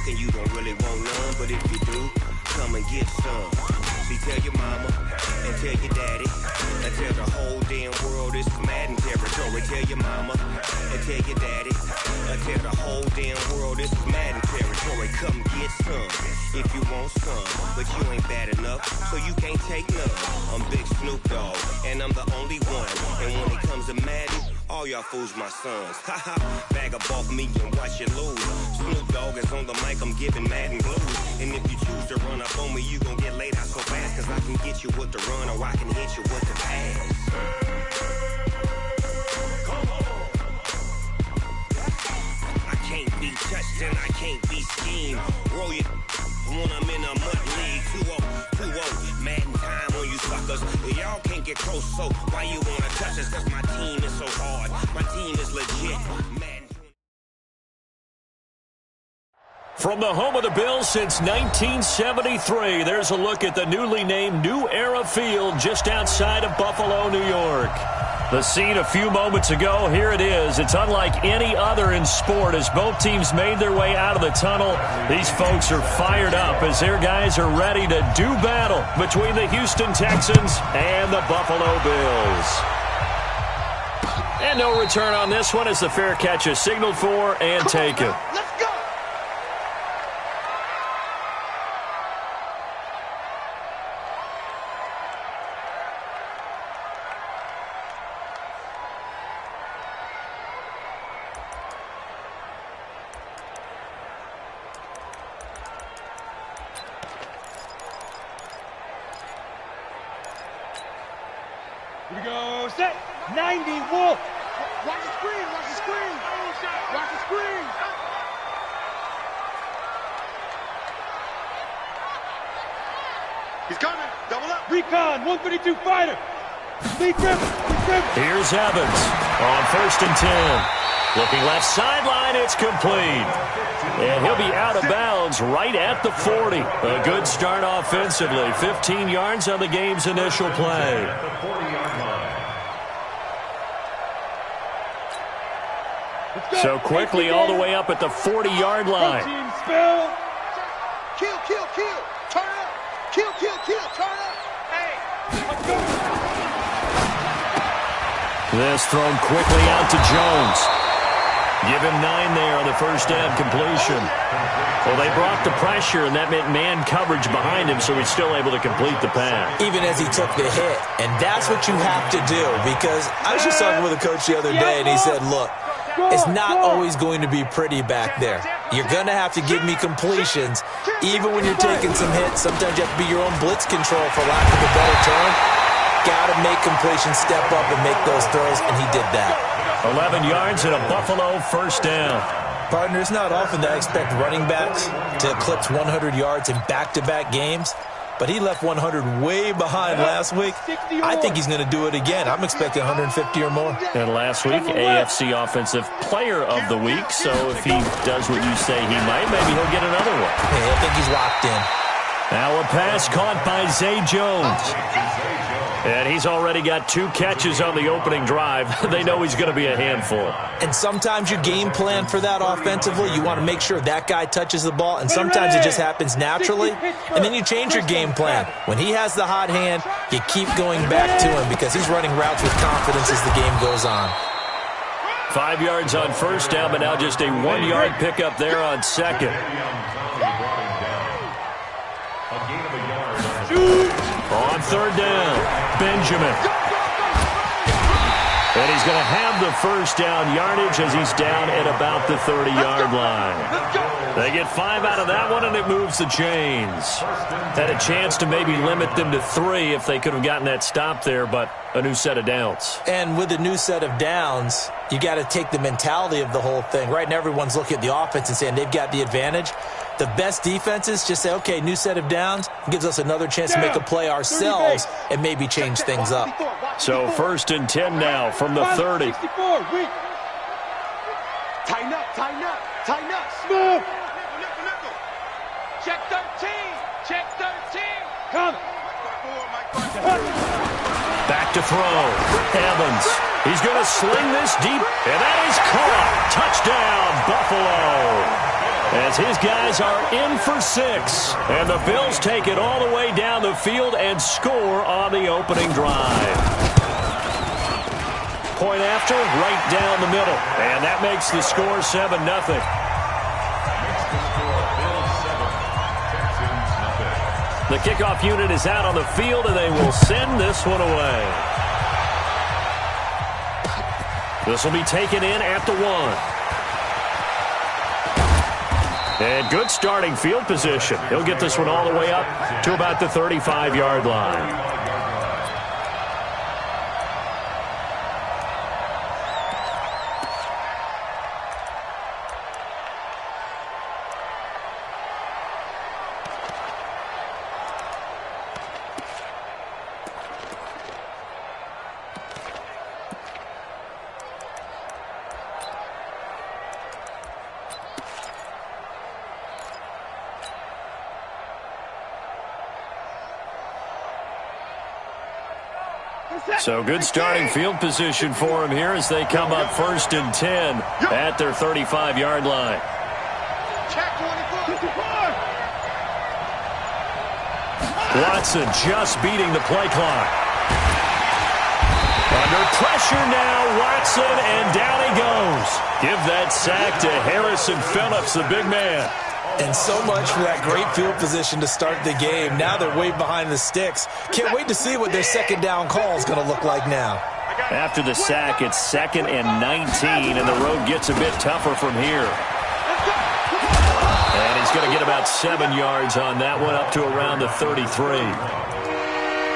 and you don't really want none, but if you do, come and get some. See, tell your mama and tell your daddy and tell the whole damn world this is Madden territory. Tell your mama and tell your daddy and tell the whole damn world this is Madden territory. Come get some if you want some, but you ain't bad enough, so you can't take none. I'm Big Snoop Dogg, and I'm the only one. And when it comes to Madden, all y'all fools my sons. Haha, bag up off me and watch you lose. Snoop Dogg is on the mic, I'm giving Madden blues. And if you choose to run up on me, you gon' get laid out so fast, cause I can get you with the run or I can hit you with the pass. I can't be touched and I can't be schemed. Roll it when I'm in a mud league. 2-0, 2-0, Madden time on you suckers. Y'all can't get close, so why you wanna touch us? Cause my team is so hard, my team is legit. Madden. From the home of the Bills since 1973, there's a look at the newly named New Era Field just outside of Buffalo, New York. The scene a few moments ago, here it is. It's unlike any other in sport as both teams made their way out of the tunnel. These folks are fired up as their guys are ready to do battle between the Houston Texans and the Buffalo Bills. And no return on this one as the fair catch is signaled for and taken. Let's go! Here we go, set, 90, Wolf. Watch the screen, watch the screen. Watch the screen. He's coming, double up. Recon, 132 fighter. Lee Griffin. Here's Evans on 1st and 10. Looking left sideline, it's complete. And he'll be out of bounds right at the 40. A good start offensively. 15 yards on the game's initial play. So quickly all the way up at the 40-yard line. Spell. Kill, kill, kill. Turn up. Kill, kill, kill. Turn up. Hey. This thrown quickly out to Jones. Give him 9 there on the first down completion. Well, they brought the pressure, and that meant man coverage behind him, so he's still able to complete the pass. Even as he took the hit. And that's what you have to do, because I was just talking with a coach the other day, and he said, look, it's not always going to be pretty back there. You're going to have to give me completions. Even when you're taking some hits, sometimes you have to be your own blitz control, for lack of a better term. Got to make completions, step up and make those throws, and he did that. 11 yards and a Buffalo first down. Partner, it's not often that I expect running backs to eclipse 100 yards in back-to-back games, but he left 100 way behind last week. I think he's going to do it again. I'm expecting 150 or more. And last week, AFC Offensive Player of the Week, so if he does what you say he might, maybe he'll get another one. Yeah, I think he's locked in. Now a pass caught by Zay Jones. And he's already got 2 catches on the opening drive. They know he's going to be a handful. And sometimes you game plan for that offensively. You want to make sure that guy touches the ball, and sometimes it just happens naturally. And then you change your game plan. When he has the hot hand, you keep going back to him because he's running routes with confidence as the game goes on. 5 yards on first down, but now just a 1-yard pickup there on second. On third down, Benjamin. And he's going to have the first down yardage as he's down at about the 30-yard line. They get 5 out of that one, and it moves the chains. Had a chance to maybe limit them to 3 if they could have gotten that stop there, but a new set of downs. And with a new set of downs, you got to take the mentality of the whole thing. Right now, everyone's looking at the offense and saying they've got the advantage. The best defenses just say, okay, new set of downs, gives us another chance to make a play ourselves and maybe change things up. So 1st and 10 now from the 30. Tighten up, tighten up, tighten up. Smooth. Check 13. Check 13. Come. Back to throw. Evans. He's going to sling this deep, and that is caught. Touchdown, Buffalo. As his guys are in for 6. And the Bills take it all the way down the field and score on the opening drive. Point after, right down the middle. And that makes the score 7-0. The kickoff unit is out on the field, and they will send this one away. This will be taken in at the 1. And good starting field position. He'll get this one all the way up to about the 35-yard line. So good starting field position for him here as they come up 1st and 10 at their 35-yard line. Watson just beating the play clock. Under pressure now, Watson, and down he goes. Give that sack to Harrison Phillips, the big man. And so much for that great field position to start the game. Now they're way behind the sticks. Can't wait to see what their second down call is going to look like now. After the sack, it's 2nd and 19, and the road gets a bit tougher from here. And he's going to get about 7 yards on that one, up to around the 33.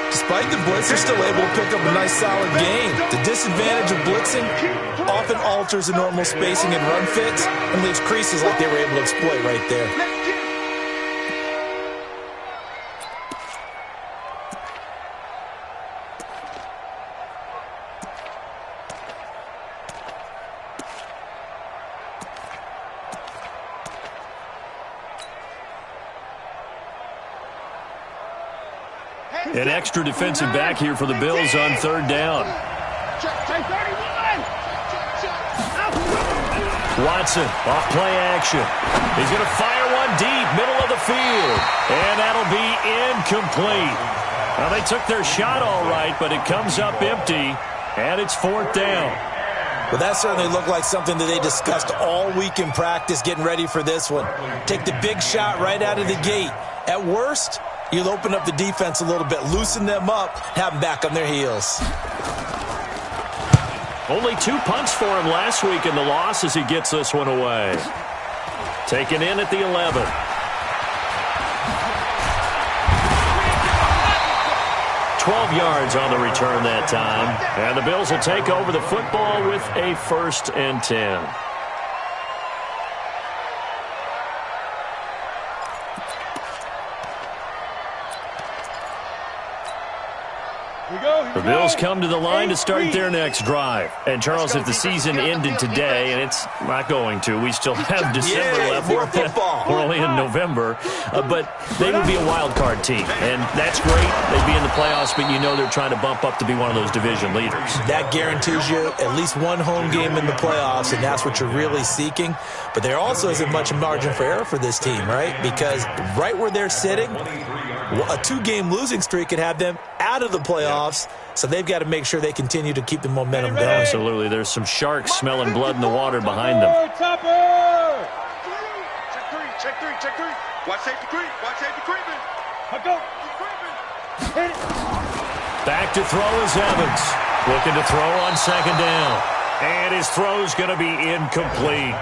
Despite the blitz, they're still able to pick up a nice, solid gain. The disadvantage of blitzing often alters the normal spacing and run fits and leaves creases like they were able to exploit right there. An extra defensive back here for the Bills on 3rd down. Watson, off play action. He's going to fire one deep, middle of the field. And that'll be incomplete. Well, they took their shot all right, but it comes up empty, and it's 4th down. Well, that certainly looked like something that they discussed all week in practice, getting ready for this one. Take the big shot right out of the gate. At worst, you'll open up the defense a little bit, loosen them up, have them back on their heels. Only 2 punts for him last week in the loss as he gets this one away. Taken in at the 11. $12 yards on the return that time. And the Bills will take over the football with a 1st and 10. The Bills come to the line to start their next drive. And, Charles, if the season ended today, and it's not going to, we still have December left. We're only in November. But they would be a wild card team. And that's great. They'd be in the playoffs, but you know they're trying to bump up to be one of those division leaders. That guarantees you at least one home game in the playoffs, and that's what you're really seeking. But there also isn't much margin for error for this team, right? Because right where they're sitting, a 2-game losing streak could have them out of the playoffs, so they've got to make sure they continue to keep the momentum going. Absolutely. There's some sharks smelling blood in the water behind them. Check three. Watch safety creeping. Go. Hit it. Back to throw is Evans. Looking to throw on 2nd down. And his throw's going to be incomplete.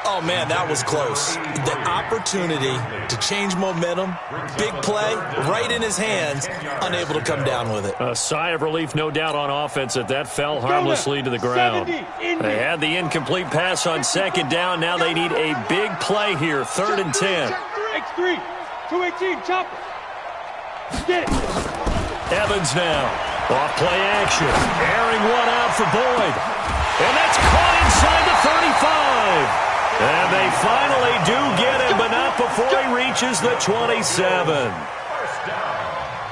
Oh, man, that was close. The opportunity to change momentum, big play, right in his hands, unable to come down with it. A sigh of relief, no doubt, on offense that fell harmlessly to the ground. They had the incomplete pass on 2nd down. Now they need a big play here, 3rd and 10. X3, 218, chopper. Get it. Evans now. Off play action. Airing one out for Boyd. And that's caught inside the 35. And they finally do get him, but not before he reaches the 27.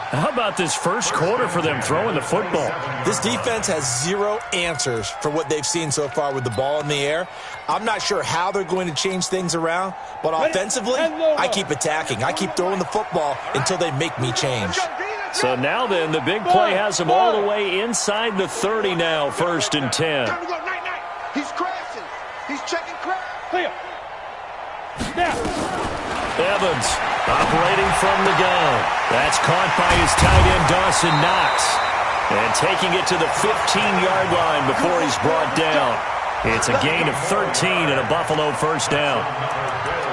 How about this first quarter for them throwing the football? This defense has zero answers for what they've seen so far with the ball in the air. I'm not sure how they're going to change things around, but offensively, I keep attacking. I keep throwing the football until they make me change. So now then, the big play has them all the way inside the 30 now, 1st and 10. Time to go, night. He's crashing. He's checking crash. Clear. Snap. Evans operating from the gun. That's caught by his tight end, Dawson Knox. And taking it to the 15-yard line before he's brought down. It's a gain of 13 and a Buffalo first down.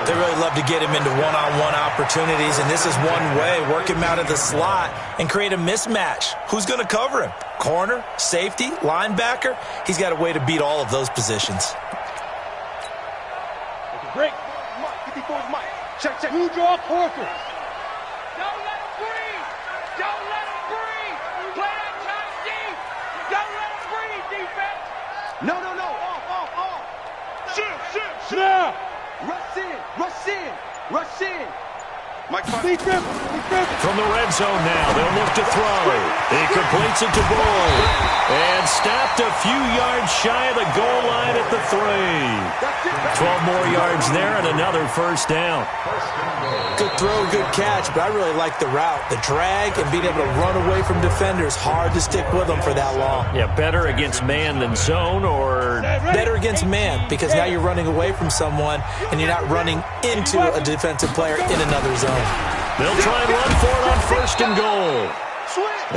They really love to get him into one-on-one opportunities, and this is one way. Work him out of the slot and create a mismatch. Who's going to cover him? Corner, safety, linebacker? He's got a way to beat all of those positions. Break. Mike, 54's Mike. Check. You draw quarters. Don't let him breathe. Don't let him breathe. Play that tight deep. Don't let him breathe, defense. No. Off. Shift. Snap. Rush in. Mike, Be careful. From the red zone now, they'll look to throw. He completes it to Boyd. And stopped a few yards shy of the goal line at the 3. 12 more yards there and another first down. Good throw, good catch, but I really like the route. The drag and being able to run away from defenders, hard to stick with them for that long. Yeah, better against man than zone, or Better against man, because now you're running away from someone and you're not running into a defensive player in another zone. they'll try and run for it on 1st and goal.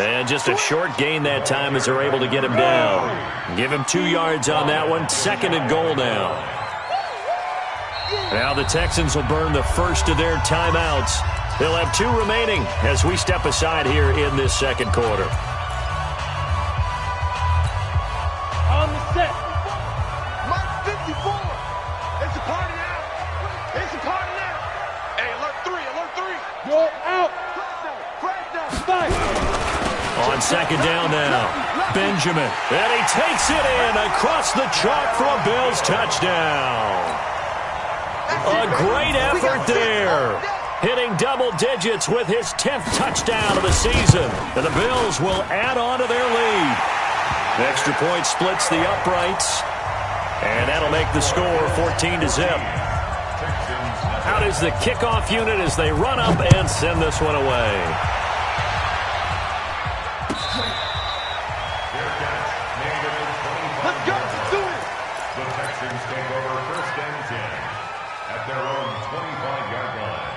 And just a short gain that time as they're able to get him down. Give him 2 yards on that one. 2nd and goal now. Now the Texans will burn the first of their timeouts. They'll have 2 remaining as we step aside here in this second quarter. On the set. Mike, 54. It's a party now. Hey, alert 3. Go out. Crash down. Fight. On 2nd down now, Benjamin. And he takes it in across the chalk for a Bills touchdown. A great effort there. Hitting double digits with his 10th touchdown of the season. And the Bills will add on to their lead. Extra point splits the uprights. And that'll make the score 14-0. Out is the kickoff unit as they run up and send this one away. Let's go. Let's do it. The Texans take over 1st and 10 at their own 25-yard line.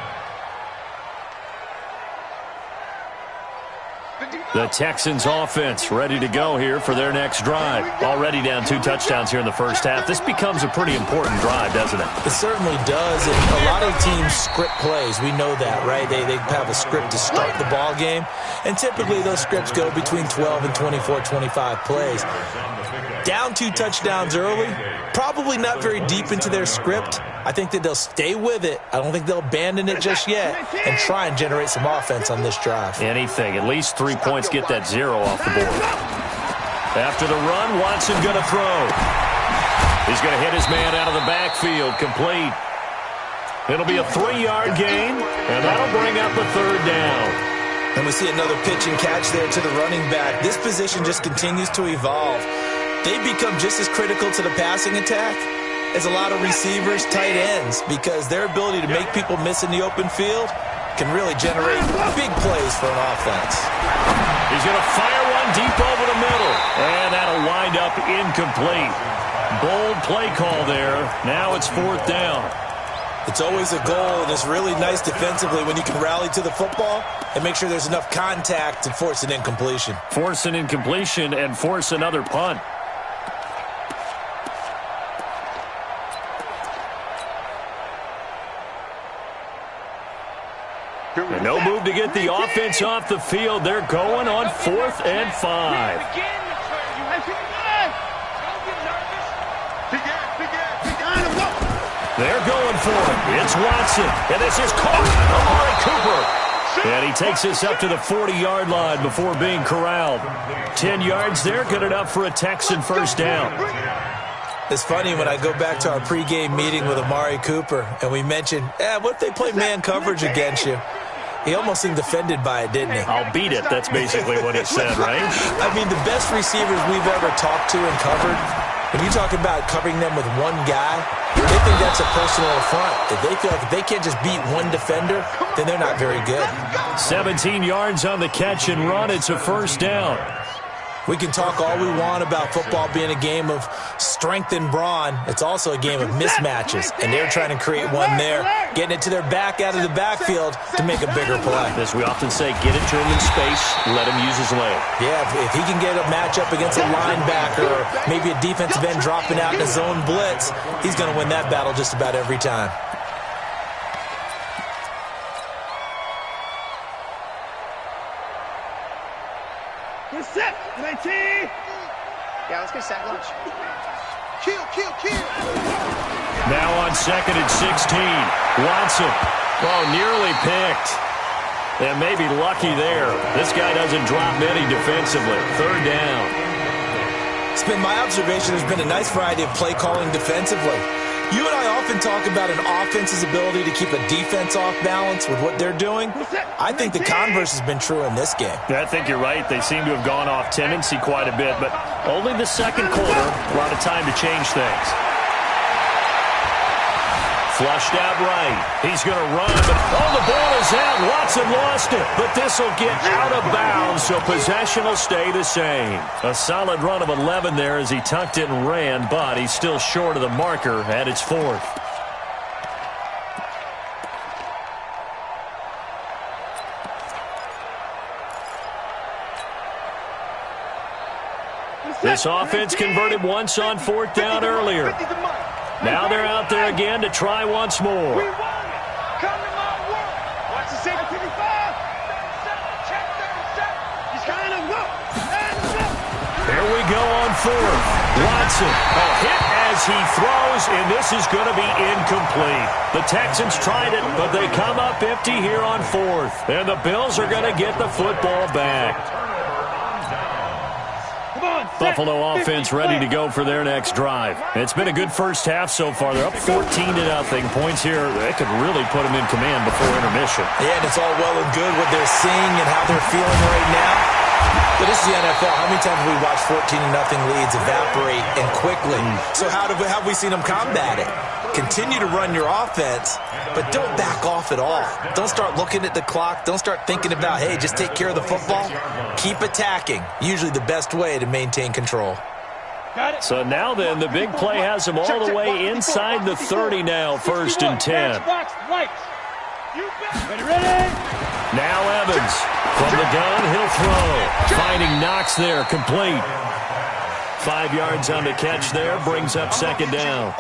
The Texans offense ready to go here for their next drive. Already down 2 touchdowns here in the first half. This becomes a pretty important drive, doesn't it? It certainly does, and a lot of teams script plays. We know that, right? They have a script to start the ball game, and typically those scripts go between 12 and 24, 25 plays. Down 2 touchdowns early, probably not very deep into their script. I think that they'll stay with it. I don't think they'll abandon it just yet and try and generate some offense on this drive. Anything, at least 3 points, get that 0 off the board. After the run, Watson going to throw. He's going to hit his man out of the backfield, complete. It'll be a 3-yard gain, and that'll bring up a 3rd down. And we see another pitch and catch there to the running back. This position just continues to evolve. They become just as critical to the passing attack as a lot of receivers, tight ends, because their ability to make people miss in the open field can really generate big plays for an offense. He's going to fire one deep over the middle, and that'll wind up incomplete. Bold play call there. Now it's 4th down. It's always a goal, and it's really nice defensively when you can rally to the football and make sure there's enough contact to force an incompletion. Force an incompletion and force another punt. And no move to get the offense off the field. They're going on 4th and 5. They're going for it. It's Watson. And this is caught. Amari Cooper. And he takes us up to the 40-yard line before being corralled. 10 yards there, good enough for a Texan first down. It's funny when I go back to our pregame meeting with Amari Cooper and we mentioned, what if they play man coverage against you? He almost seemed offended by it, didn't he? I'll beat it. That's basically what he said, right? I mean, the best receivers we've ever talked to and covered, when you talk about covering them with one guy, they think that's a personal affront. If they feel like if they can't just beat one defender, then they're not very good. 17 yards on the catch and run. It's a first down. We can talk all we want about football being a game of strength and brawn. It's also a game of mismatches, and they're trying to create one there, getting it to their back out of the backfield to make a bigger play. As we often say, get it to him in space, let him use his leg. Yeah, if he can get a matchup against a linebacker or maybe a defensive end dropping out in a zone blitz, he's going to win that battle just about every time. Set. 19. Yeah, let's get set lunch. Kill. Now on second and 16. Watson. Oh, nearly picked. And maybe lucky there. This guy doesn't drop many defensively. Third down. It's been my observation there's been a nice variety of play calling defensively. You and I often talk about an offense's ability to keep a defense off balance with what they're doing. I think the converse has been true in this game. Yeah, I think you're right. They seem to have gone off tendency quite a bit, but only the second quarter, a lot of time to change things. Flushed out right. He's going to run, but the ball is out. Watson lost it, but this will get out of bounds, so possession will stay the same. A solid run of 11 there as he tucked it and ran, but he's still short of the marker at its fourth. This offense converted once on fourth down earlier. Now they're out there again to try once more. We won it. Come to my work. Watch the safety. 55. 37. Check 37. He's kind of go. Here we go on fourth. Watson, a hit as he throws, and this is going to be incomplete. The Texans tried it, but they come up empty here on fourth. And the Bills are going to get the football back. Buffalo offense ready to go for their next drive. It's been a good first half so far. They're up 14-0. Points here, they could really put them in command before intermission. Yeah, and it's all well and good what they're seeing and how they're feeling right now. But this is the NFL. How many times have we watched 14-0 leads evaporate and quickly? So how have we seen them combat it? Continue to run your offense, but don't back off at all. Don't start looking at the clock. Don't start thinking about, hey, just take care of the football. Keep attacking. Usually the best way to maintain control. So now then, the big play has him all the way inside the 30 now, first and 10. Now Evans. From the gun, he'll throw. Finding Knox there, complete. 5 yards on the catch there, brings up second down.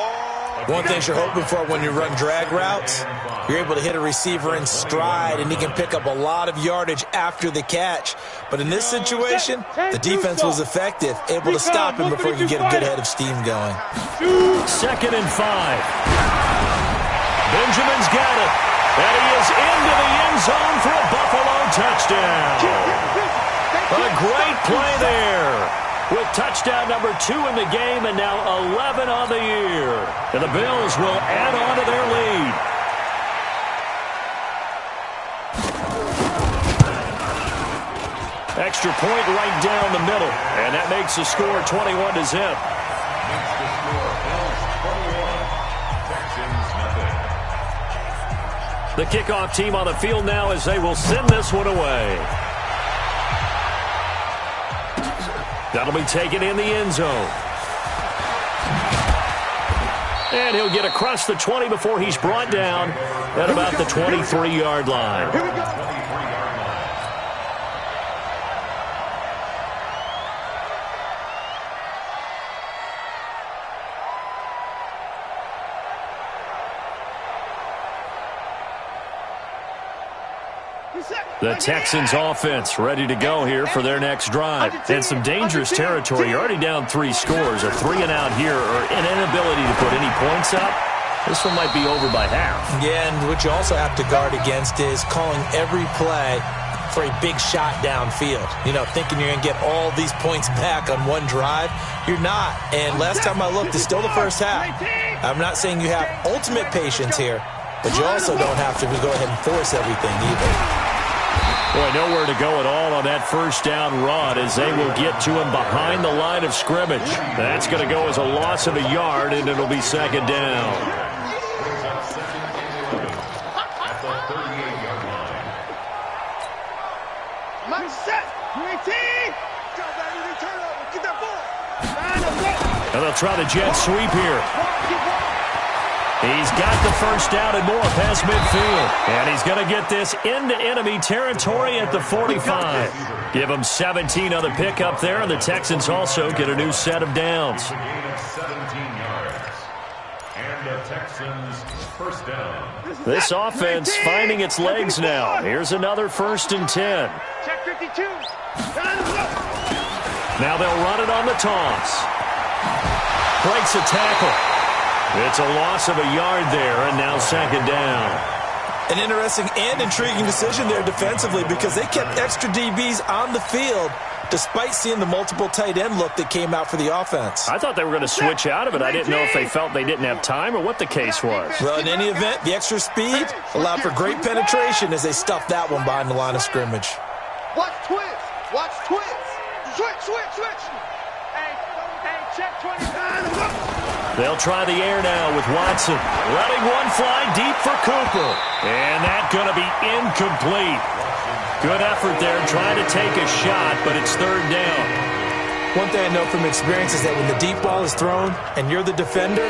One thing you're hoping for when you run drag routes, you're able to hit a receiver in stride, and he can pick up a lot of yardage after the catch. But in this situation, the defense was effective, able to stop him before he could get a good head of steam going. 2nd and 5. Benjamin's got it. And he is into the end zone for a Buffalo touchdown. A great play there. With touchdown number 2 in the game and now 11 on the year. And the Bills will add on to their lead. Extra point right down the middle. And that makes the score 21-0. The kickoff team on the field now as they will send this one away. That'll be taken in the end zone. And he'll get across the 20 before he's brought down at about the 23-yard line. Here we go. The Texans offense ready to go here for their next drive. And some dangerous territory. You're already down 3 scores. A 3-and-out here or an inability to put any points up. This one might be over by half. Yeah, and what you also have to guard against is calling every play for a big shot downfield. You know, thinking you're going to get all these points back on one drive. You're not. And last time I looked, it's still the first half. I'm not saying you have ultimate patience here, but you also don't have to go ahead and force everything either. Boy, nowhere to go at all on that first down run as they will get to him behind the line of scrimmage. That's going to go as a loss of a yard, and it'll be second down. And they'll try the jet sweep here. He's got the first down and more past midfield. And he's going to get this into enemy territory at the 45. Give him 17 on the pickup there, and the Texans also get a new set of downs. A gain of 17 yards. And the Texans first down. This offense finding its legs now. Here's another 1st and 10. Check 52. Now they'll run it on the toss. Breaks a tackle. It's a loss of a yard there, and now second down. An interesting and intriguing decision there defensively because they kept extra DBs on the field despite seeing the multiple tight end look that came out for the offense. I thought they were going to switch out of it. I didn't know if they felt they didn't have time or what the case was. Well, in any event, the extra speed allowed for great penetration as they stuffed that one behind the line of scrimmage. Watch twins. Watch twins. Switch. Hey, check 20. They'll try the air now with Watson. Letting one fly deep for Cooper. And that's going to be incomplete. Good effort there trying to take a shot, but it's third down. One thing I know from experience is that when the deep ball is thrown and you're the defender,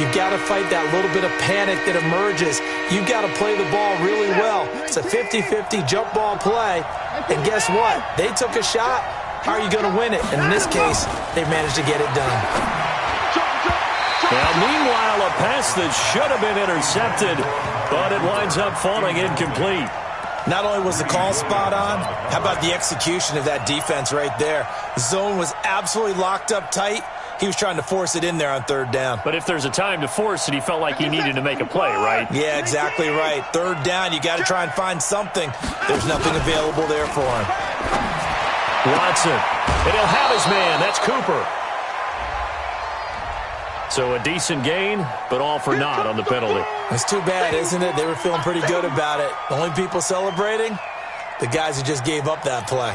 you've got to fight that little bit of panic that emerges. You've got to play the ball really well. It's a 50-50 jump ball play. And guess what? They took a shot. How are you going to win it? And in this case, they managed to get it done. Now, meanwhile, a pass that should have been intercepted, but it winds up falling incomplete. Not only was the call spot on, how about the execution of that defense right there? The zone was absolutely locked up tight. He was trying to force it in there on third down. But if there's a time to force it, he felt like he needed to make a play, right? Yeah, exactly right. Third down, you got to try and find something. There's nothing available there for him. Watson, and he'll have his man. That's Cooper. So a decent gain, but all for naught on the penalty. It's too bad, isn't it? They were feeling pretty good about it. The only people celebrating, the guys who just gave up that play.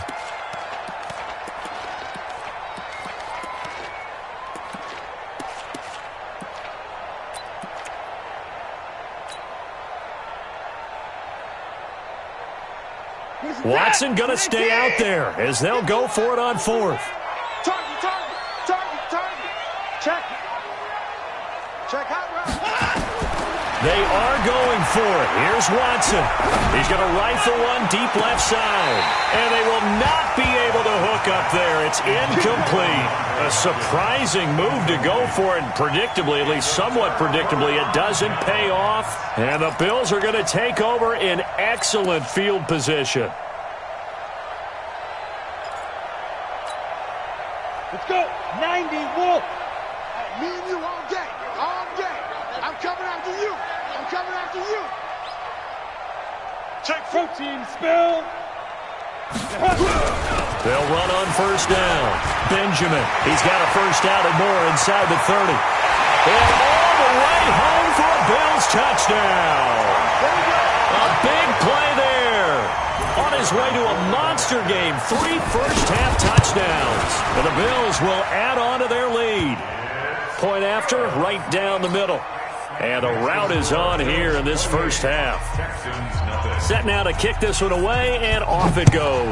Watson going to stay out there as they'll go for it on fourth. Target. Check hot route. They are going for it. Here's Watson. He's going to rifle one deep left side. And they will not be able to hook up there. It's incomplete. A surprising move to go for it. Predictably, at least somewhat predictably, it doesn't pay off. And the Bills are going to take over in excellent field position. Let's go. 90 Wolf. Me and you all day. I'm coming after you. Check protein spill. They'll run on first down. Benjamin, he's got a first down and more inside the 30. And all the way home for a Bills touchdown. A big play there. On his way to a monster game, 3 first-half touchdowns. And the Bills will add on to their lead. Point after, right down the middle. And a rout is on here in this first half. Set now to kick this one away, and off it goes.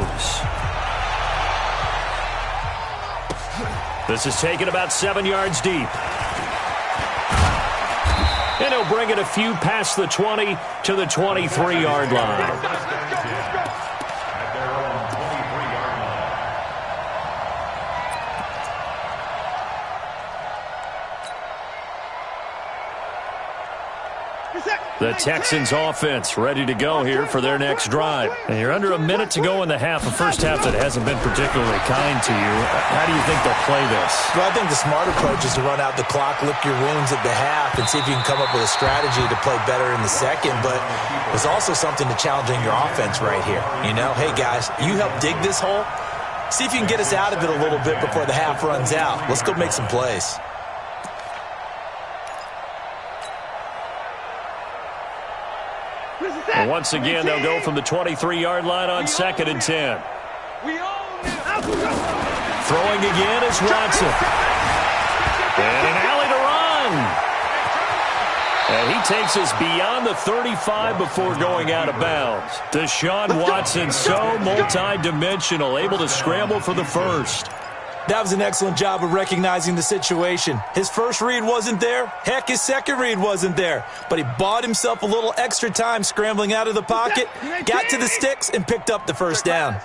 This is taken about 7 yards deep. And he'll bring it a few past the 20 to the 23-yard line. The Texans offense ready to go here for their next drive. And you're under a minute to go in the half, a first half that hasn't been particularly kind to you. How do you think they'll play this? Well, I think the smart approach is to run out the clock, lick your wounds at the half, and see if you can come up with a strategy to play better in the second. But there's also something to challenging your offense right here. You know, hey, guys, you help dig this hole. See if you can get us out of it a little bit before the half runs out. Let's go make some plays. And once again, they'll go from the 23-yard line on 2nd and 10. Throwing again is Watson. And an alley to run. And he takes us beyond the 35 before going out of bounds. Deshaun Watson, so multi-dimensional, able to scramble for the first. That was an excellent job of recognizing the situation. His first read wasn't there. Heck, his second read wasn't there. But he bought himself a little extra time scrambling out of the pocket, got to the sticks, and picked up the first down.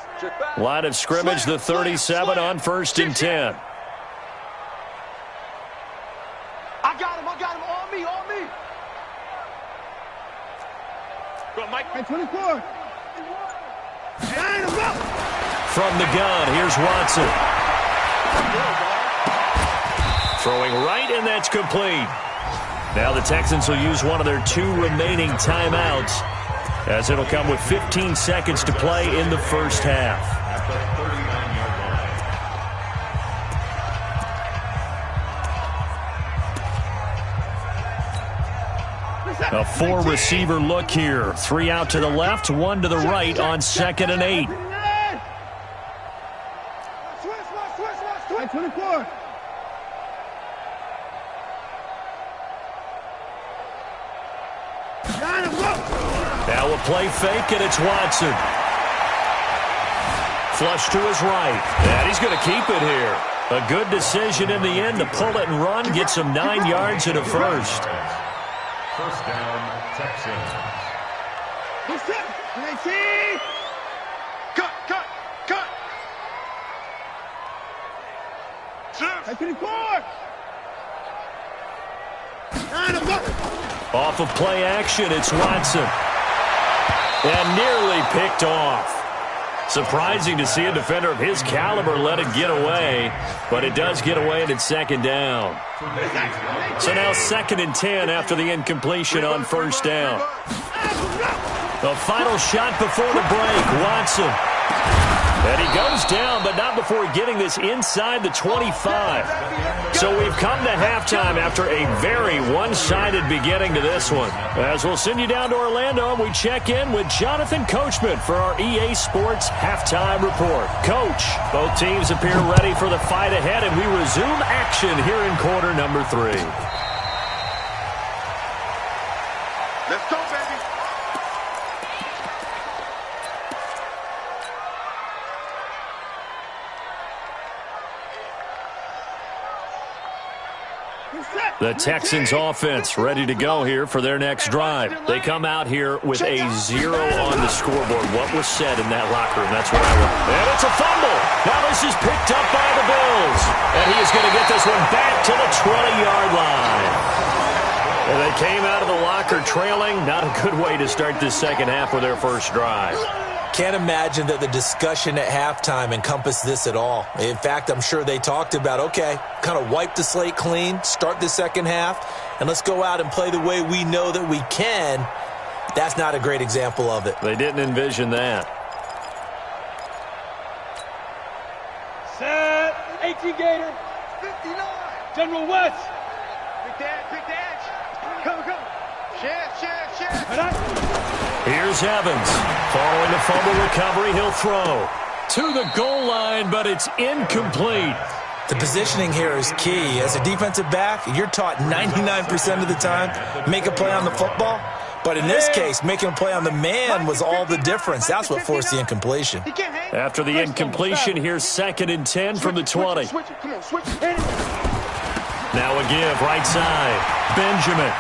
Line of scrimmage, the 37 on 1st and 10. I got him, on me. Go, Mike. Hey, 24. From the gun, here's Watson. Throwing right, and that's complete. Now the Texans will use one of their 2 remaining timeouts, as it'll come with 15 seconds to play in the first half. At the 39-yard line. A 4-receiver look here. 3 out to the left, 1 to the right on 2nd and 8. Switch, 24. Now a play fake, and it's Watson. Flush to his right. And he's going to keep it here. A good decision in the end to pull it and run. Gets him 9 yards and a first. First down, Texans. Cut. 24. Off of play action, it's Watson. And nearly picked off. Surprising to see a defender of his caliber let it get away, but it does get away and it's 2nd down. So now 2nd and 10 after the incompletion on 1st down. The final shot before the break, Watson. And he goes down, but not before getting this inside the 25. So we've come to halftime after a very one-sided beginning to this one. As we'll send you down to Orlando, we check in with Jonathan Coachman for our EA Sports Halftime Report. Coach, both teams appear ready for the fight ahead, and we resume action here in quarter number 3. Let's go, baby. The Texans offense ready to go here for their next drive. They come out here with a 0 on the scoreboard. What was said in that locker room? That's where I went. And it's a fumble. Now this is picked up by the Bills. And he is going to get this one back to the 20-yard line. And they came out of the locker trailing. Not a good way to start this second half with their first drive. Can't imagine that the discussion at halftime encompassed this at all. In fact, I'm sure they talked about, okay, kind of wipe the slate clean, start the second half, and let's go out and play the way we know that we can. That's not a great example of it. They didn't envision that. Set. 18 Gator. 59. General West. Big dash. Come. Share. Right on. Here's Evans. Following the fumble recovery, he'll throw to the goal line, but it's incomplete. The positioning here is key. As a defensive back, you're taught 99% of the time, make a play on the football. But in this case, making a play on the man was all the difference. That's what forced the incompletion. After the incompletion, here's 2nd and 10 from the 20. Now a give, right side. Benjamin.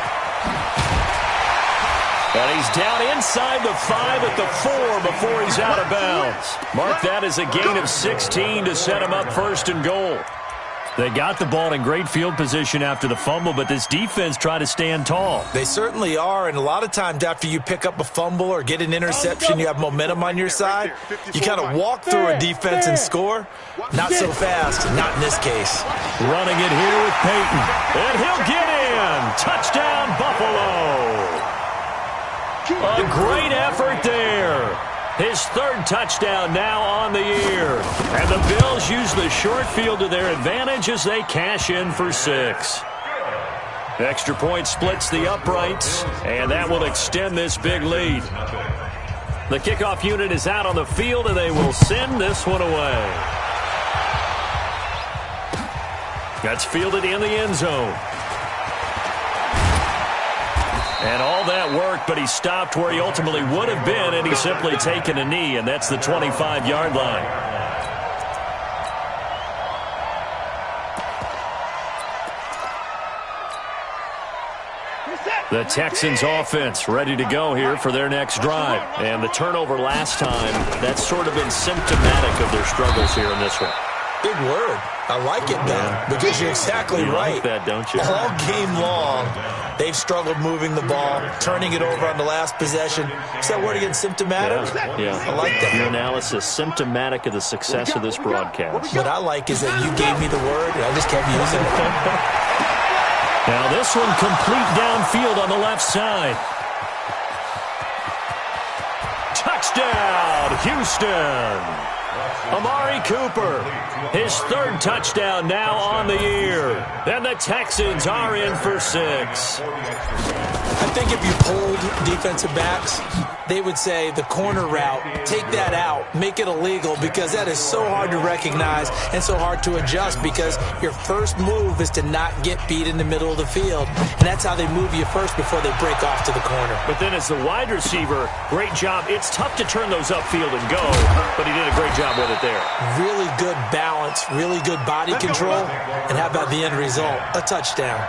And he's down inside the 5 at the 4 before he's out of bounds. Mark that as a gain of 16 to set him up 1st and goal. They got the ball in great field position after the fumble, but this defense tried to stand tall. They certainly are, and a lot of times after you pick up a fumble or get an interception, you have momentum on your side. You kind of walk through a defense and score. Not so fast, not in this case. Running it here with Peyton, and he'll get in. Touchdown, Buffalo. A great effort there. His 3rd touchdown now on the year. And the Bills use the short field to their advantage as they cash in for 6. Extra point splits the uprights, and that will extend this big lead. The kickoff unit is out on the field, and they will send this one away. That's fielded in the end zone. And all that work, but he stopped where he ultimately would have been, and he's simply taken a knee, and that's the 25-yard line. The Texans offense ready to go here for their next drive. And the turnover last time, that's sort of been symptomatic of their struggles here in this one. Big word. I like it, man, because you're exactly right. Like that, don't you? All game long, they've struggled moving the ball, turning it over on the last possession. Is that word again, symptomatic? Yeah. I like that. Your analysis, symptomatic of the success of this broadcast. What I like is that you gave me the word, and I just kept using it. Now this one complete downfield on the left side. Touchdown, Houston. Amari Cooper, his third touchdown now on the year. And the Texans are in for 6. I think if you polled defensive backs, they would say the corner route, take that out, make it illegal, because that is so hard to recognize and so hard to adjust, because your first move is to not get beat in the middle of the field. And that's how they move you first before they break off to the corner. But then as the wide receiver, great job. It's tough to turn those upfield and go, but he did a great job with it there. Really good balance, really good body control, and how about the end result? A touchdown.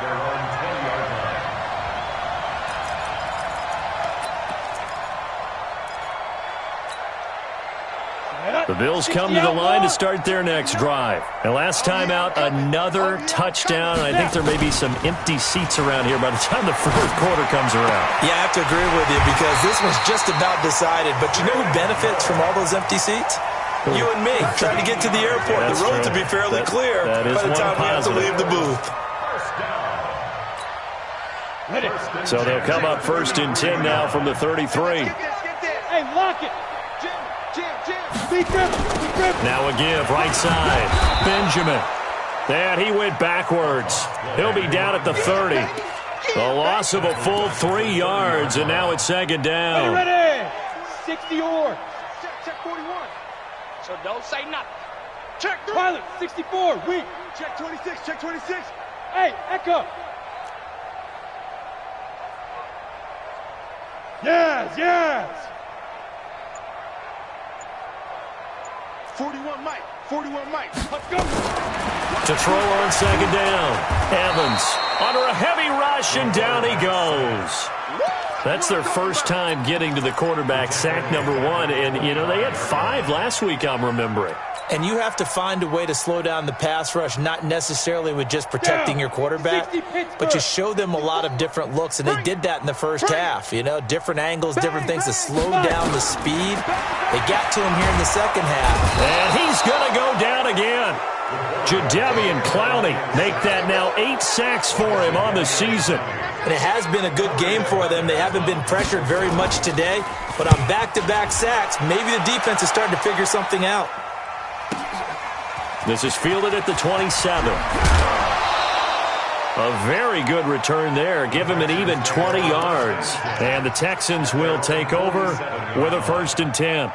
The Bills come to the line to start their next drive. And last time out, another touchdown. I think there may be some empty seats around here by the time the fourth quarter comes around. Yeah, I have to agree with you, because this one's just about decided. But you know who benefits from all those empty seats? You and me, trying to get to the airport. That's the road true. to be fairly clear by the time we have to leave the booth. So they'll come up 1st and 10 now from the 33. Hey, lock it. Now a give, right side. Benjamin. And he went backwards. He'll be down at the 30. The loss of a full 3 yards, and now it's 2nd down. Ready. 60 or. Check 41. So don't say nothing. Check pilot. 64. Weak. Check 26. Check 26. Hey, echo. Yes. 41 Mike. 41 Mike. Let's go. To throw on 2nd down. Evans under a heavy rush, and down he goes. That's their first time getting to the quarterback, sack number 1. And, you know, they had 5 last week, I'm remembering. And you have to find a way to slow down the pass rush, not necessarily with just protecting your quarterback, but you show them a lot of different looks, and they did that in the first half. You know, different angles, different things to slow down the speed. They got to him here in the second half. And he's going to go down again. Jadeveon Clowney make that now 8 sacks for him on the season. And it has been a good game for them. They haven't been pressured very much today, but on back-to-back sacks, maybe the defense is starting to figure something out. This is fielded at the 27. A very good return there. Give him an even 20 yards. And the Texans will take over with a 1st and 10.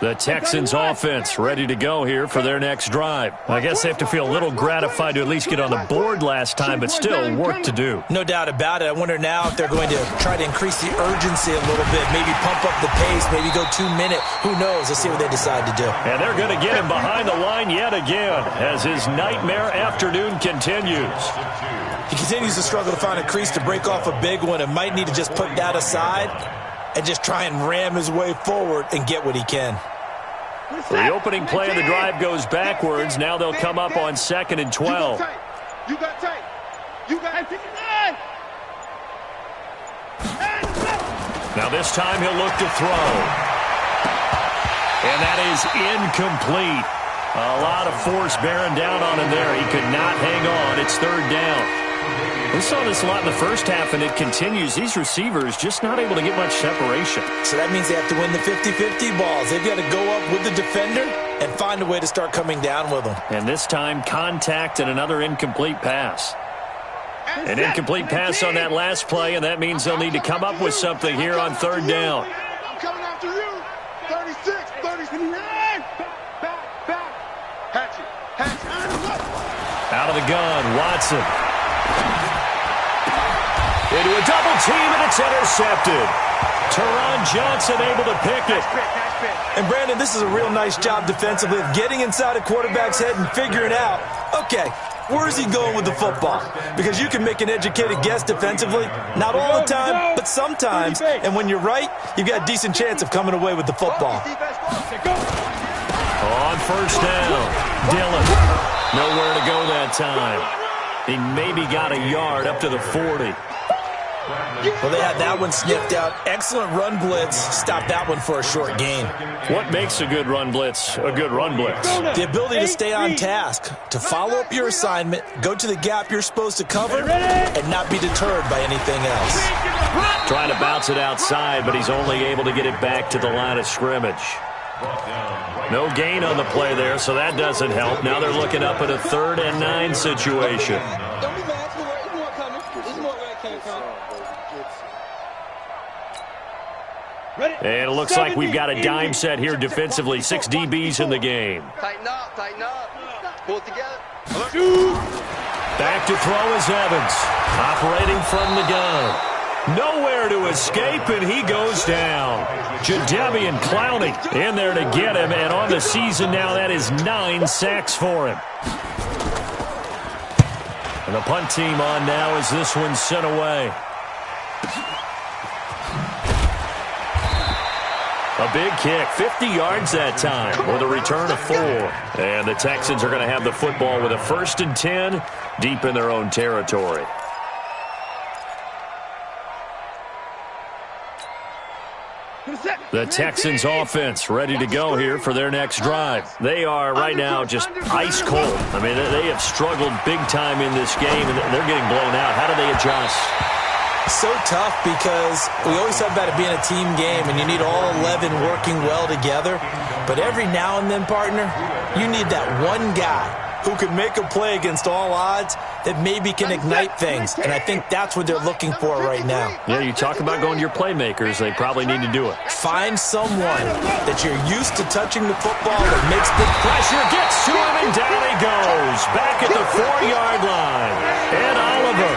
The Texans offense ready to go here for their next drive. I guess they have to feel a little gratified to at least get on the board last time, but still work to do. No doubt about it. I wonder now if they're going to try to increase the urgency a little bit, maybe pump up the pace, maybe go 2 minute. Who knows? Let's see what they decide to do. And they're going to get him behind the line yet again as his nightmare afternoon continues. He continues to struggle to find a crease to break off a big one, and might need to just put that aside and just try and ram his way forward and get what he can. The opening play of the drive goes backwards. Now they'll come up on 2nd and 12. You got tight. You got 59. Now this time he'll look to throw. And that is incomplete. A lot of force bearing down on him there. He could not hang on. It's 3rd down. We saw this a lot in the first half, and it continues. These receivers just not able to get much separation. So that means they have to win the 50-50 balls. They've got to go up with the defender and find a way to start coming down with them. And this time, contact and another incomplete pass. An incomplete pass on that last play, and that means they'll need to come up with something here on third down. I'm coming after you. 36, 39. Back. Hatchet. Out of the gun, Watson. Into a double team, and it's intercepted. Teron Johnson able to pick it. And, Brandon, this is a real nice job defensively of getting inside a quarterback's head and figuring out, okay, where is he going with the football? Because you can make an educated guess defensively. Not all the time, but sometimes. And when you're right, you've got a decent chance of coming away with the football. On first down, Dillon. Nowhere to go that time. He maybe got a yard up to the 40. Well, they had that one sniffed out. Excellent run blitz. Stop that one for a short gain. What makes a good run blitz a good run blitz? The ability to stay on task, to follow up your assignment, go to the gap you're supposed to cover, and not be deterred by anything else. Trying to bounce it outside, but he's only able to get it back to the line of scrimmage. No gain on the play there, so that doesn't help. Now they're looking up at a 3rd and 9 situation. Don't be mad. There's more coming. There's more where it came from. And it looks like we've got a dime set here defensively. 6 DBs in the game. Tighten up. Pull it together. Back to throw is Evans. Operating from the gun. Nowhere to escape, and he goes down. Jadeveon Clowney in there to get him, and on the season now, that is 9 sacks for him. And the punt team on now as this one's sent away. A big kick, 50 yards that time with a return of 4. And the Texans are going to have the football with a 1st and 10 deep in their own territory. The Texans offense ready to go here for their next drive. They are right now just ice cold. I mean, they have struggled big time in this game, and they're getting blown out. How do they adjust? So tough because we always talk about it being a team game and you need all 11 working well together. But every now and then, partner, you need that one guy who can make a play against all odds that maybe can ignite things. And I think that's what they're looking for right now. Yeah, you talk about going to your playmakers. They probably need to do it. Find someone that you're used to touching the football that makes the pressure gets to him, and down he goes. Back at the 4-yard line. And Oliver,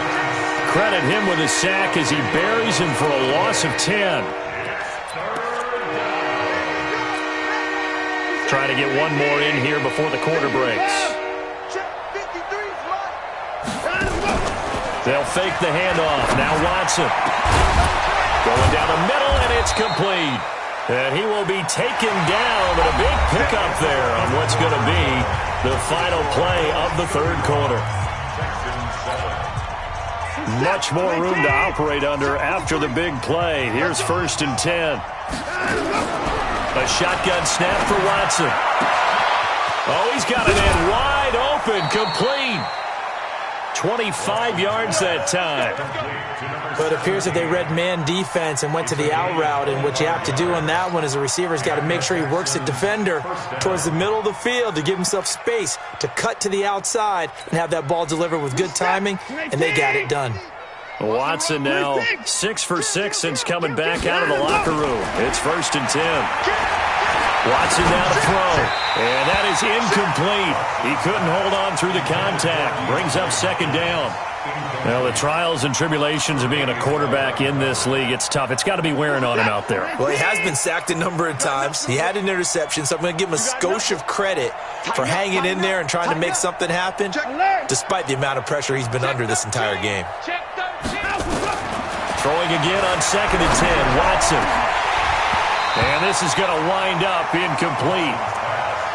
credit him with a sack as he buries him for a loss of 10. Try to get one more in here before the quarter breaks. They'll fake the handoff. Now Watson. Going down the middle, and it's complete. And he will be taken down, but a big pickup there on what's going to be the final play of the 3rd quarter. Much more room to operate under after the big play. Here's 1st and 10. A shotgun snap for Watson. Oh, he's got it in wide open, complete. 25 yards that time. But it appears that they read man defense and went to the out route, and what you have to do on that one is a receiver's got to make sure he works the defender towards the middle of the field to give himself space to cut to the outside and have that ball delivered with good timing, and they got it done. Watson now 6 for 6 since coming back out of the locker room. It's 1st and 10. Watson now to throw, and that is incomplete. He couldn't hold on through the contact. Brings up 2nd down. Well, the trials and tribulations of being a quarterback in this league, it's tough. It's got to be wearing on him out there. Well, he has been sacked a number of times. He had an interception, so I'm going to give him a skosh of credit for hanging in there and trying to make something happen, despite the amount of pressure he's been under this entire game. Throwing again on 2nd and 10, Watson. And this is going to wind up incomplete.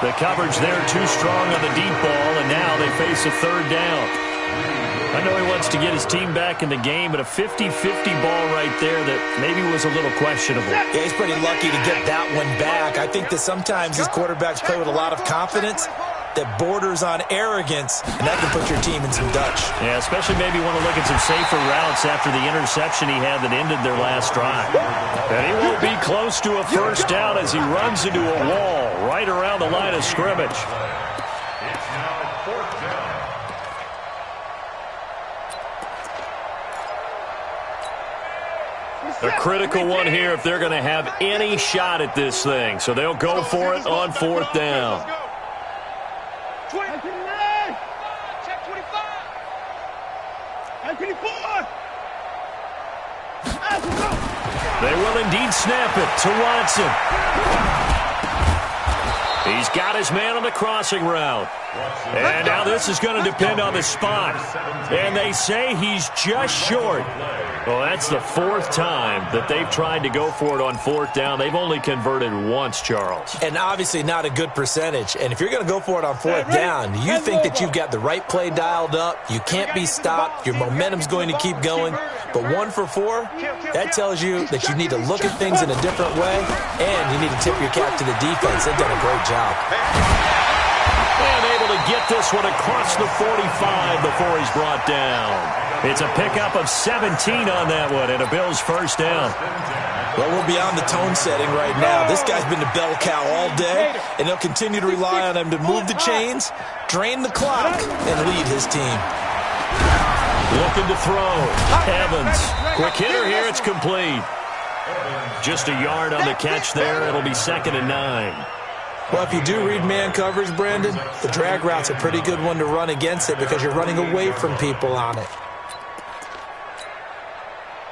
The coverage there too strong on the deep ball, and now they face a 3rd down. I know he wants to get his team back in the game, but a 50-50 ball right there that maybe was a little questionable. Yeah, he's pretty lucky to get that one back. I think that sometimes these quarterbacks play with a lot of confidence that borders on arrogance, and that can put your team in some Dutch. Yeah, especially maybe want to look at some safer routes after the interception he had that ended their last drive. And he will be close to a 1st down as he runs into a wall right around the line of scrimmage. A critical one here if they're going to have any shot at this thing. So they'll go for it on 4th down. Check 25. They will indeed snap it to Watson. He's got his man on the crossing route. And now this is going to depend on the spot. And they say he's just short. Well, that's the 4th time that they've tried to go for it on 4th down. They've only converted once, Charles. And obviously not a good percentage. And if you're going to go for it on 4th down, you think that you've got the right play dialed up. You can't be stopped. Your momentum's going to keep going. But 1 for 4, that tells you that you need to look at things in a different way, and you need to tip your cap to the defense. They've done a great job. And able to get this one across the 45 before he's brought down. It's a pickup of 17 on that one, and a Bills 1st down. Well, we're beyond the tone setting right now. This guy's been the bell cow all day, and they'll continue to rely on him to move the chains, drain the clock, and lead his team. Looking to throw. Evans. Quick hitter here. It's complete. Just a yard on the catch there. It'll be 2nd and 9. Well, if you do read man coverage, Brandon, the drag route's a pretty good one to run against it because you're running away from people on it.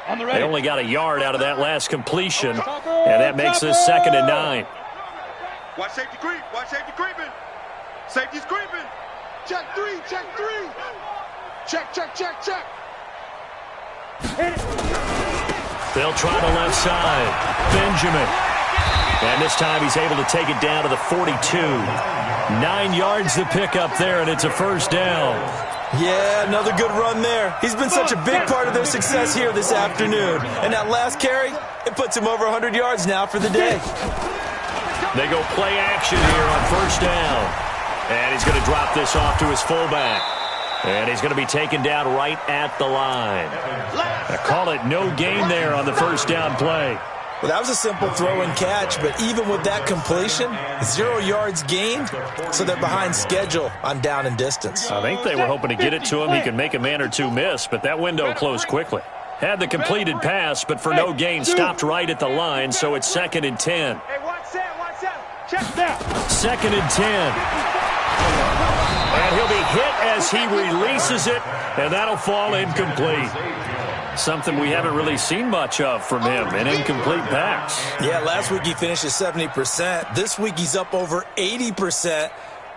They only got a yard out of that last completion, and that makes this 2nd and 9. Watch safety creep. Watch safety creeping. Safety's creeping. Check 3. Check 3. Check, check, check, check. They'll try the left side. Benjamin. And this time he's able to take it down to the 42. 9 yards to pick up there, and it's a 1st down. Yeah, another good run there. He's been such a big part of their success here this afternoon. And that last carry, it puts him over 100 yards now for the day. They go play action here on 1st down. And he's going to drop this off to his fullback. And he's going to be taken down right at the line. I call it no gain there on the 1st down play. Well, that was a simple throw and catch, but even with that completion, 0 yards gained, so they're behind schedule on down and distance. I think they were hoping to get it to him. He could make a man or two miss, but that window closed quickly. Had the completed pass, but for no gain, stopped right at the line, so it's 2nd and 10. Hey, watch that. Check that. 2nd and 10. And he'll be hit as he releases it, and that'll fall incomplete. Something we haven't really seen much of from him, an incomplete pass. Yeah, last week he finished at 70%. This week he's up over 80%.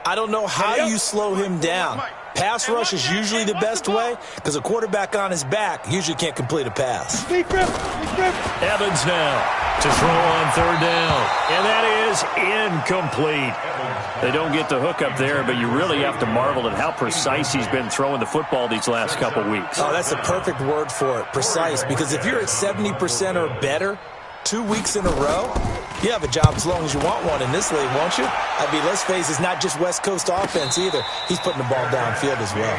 I don't know how you slow him down. Pass rush is usually the best way because a quarterback on his back usually can't complete a pass. Evans now to throw on 3rd down. And that is incomplete. They don't get the hook up there, but you really have to marvel at how precise he's been throwing the football these last couple weeks. Oh, that's the perfect word for it, precise, because if you're at 70% or better 2 weeks in a row, you have a job as long as you want one in this league, won't you? I mean, let's face it, it's not just West Coast offense either. He's putting the ball downfield as well.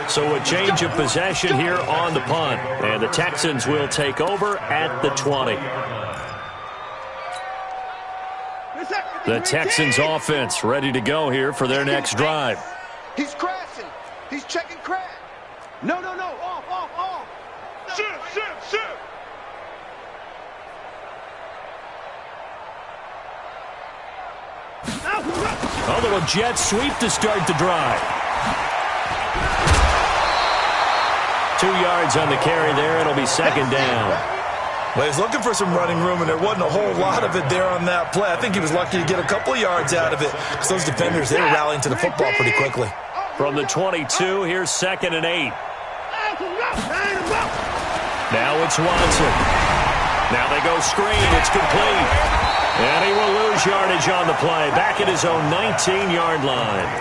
So a change of possession here on the punt, and the Texans will take over at the 20. The Texans offense ready to go here for their next drive. He's crashing. He's checking crash. No. Off. Shoot. A little jet sweep to start the drive. 2 yards on the carry there. It'll be 2nd down. Well, he's looking for some running room, and there wasn't a whole lot of it there on that play. I think he was lucky to get a couple of yards out of it because those defenders, they were rallying to the football pretty quickly. From the 22, here's 2nd and 8. Now it's Watson. Now they go screen. It's complete. And he will lose yardage on the play. Back at his own 19-yard line.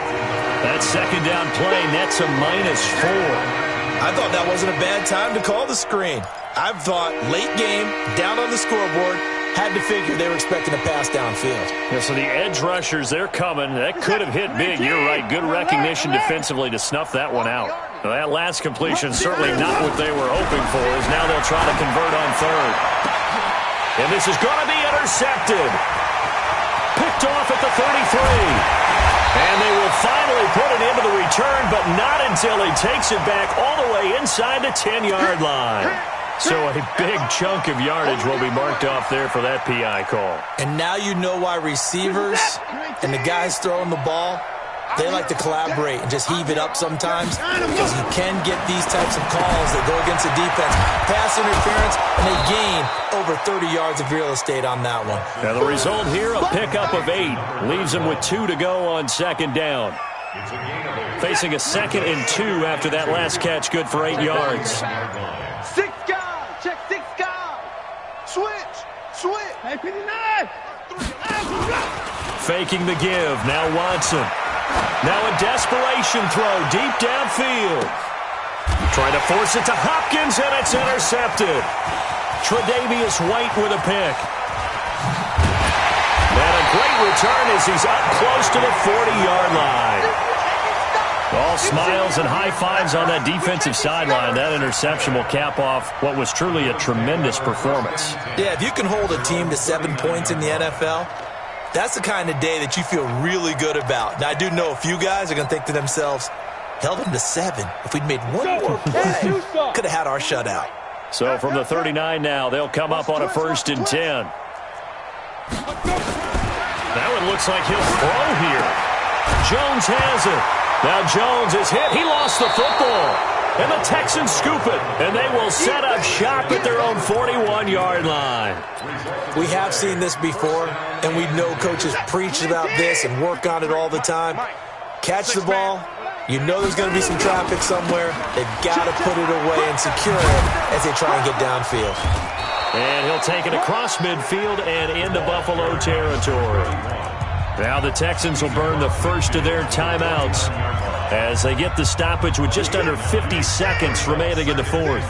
That 2nd down play nets a -4. I thought that wasn't a bad time to call the screen. I thought late game, down on the scoreboard, had to figure they were expecting a pass downfield. Yeah, so the edge rushers, they're coming. That could have hit big. You're right. Good recognition defensively to snuff that one out. Now, that last completion certainly not what they were hoping for, as now they'll try to convert on 3rd. And this is going to be intercepted. Picked off at the 33. And they will finally put it into the return, but not until he takes it back all the way inside the 10-yard line. So a big chunk of yardage will be marked off there for that PI call. And now you know why receivers and the guys throwing the ball, they like to collaborate and just heave it up sometimes, because you can get these types of calls that go against the defense. Pass interference, and they gain over 30 yards of real estate on that one. Now the result here, a pickup of 8. Leaves them with 2 to go on second down. Facing a 2nd and 2 after that last catch, good for 8 yards. 6 guys. Check 6 guys. Switch. Hey, 59. Faking the give. Now Watson. Now a desperation throw deep downfield. Trying to force it to Hopkins, and it's intercepted. Tre'Davious White with a pick. And a great return as he's up close to the 40-yard line. All smiles and high fives on that defensive sideline. That interception will cap off what was truly a tremendous performance. Yeah, if you can hold a team to 7 points in the NFL, that's the kind of day that you feel really good about. Now, I do know a few guys are going to think to themselves, held them to 7. If we'd made one more play, could have had our shutout. So from the 39 now, they'll come up on a 1st and 10. That one looks like he'll throw here. Jones has it. Now Jones is hit. He lost the football. And the Texans scoop it. And they will set up shop at their own 41-yard line. We have seen this before, and we know coaches preach about this and work on it all the time. Catch the ball. You know there's going to be some traffic somewhere. They've got to put it away and secure it as they try and get downfield. And he'll take it across midfield and into Buffalo territory. Now the Texans will burn the first of their timeouts as they get the stoppage with just under 50 seconds remaining in the 4th.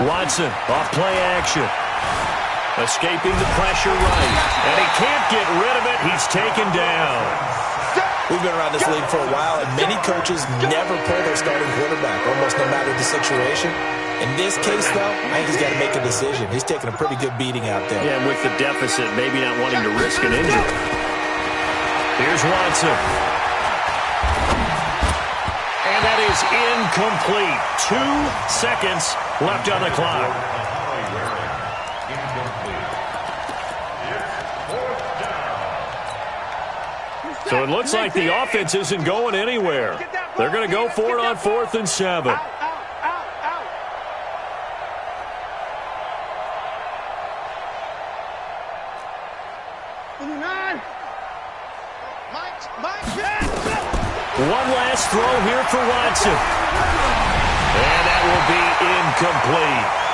Watson off play action. Escaping the pressure right. And he can't get rid of it. He's taken down. We've been around this league for a while, and many coaches never pull their starting quarterback, almost no matter the situation. In this case, though, I think he's got to make a decision. He's taking a pretty good beating out there. Yeah, and with the deficit, maybe not wanting to risk an injury. Here's Watson. And that is incomplete. 2 seconds left on the clock. So it looks like the offense isn't going anywhere. They're going to go for it on 4th and 7. One last throw here for Watson. And that will be incomplete.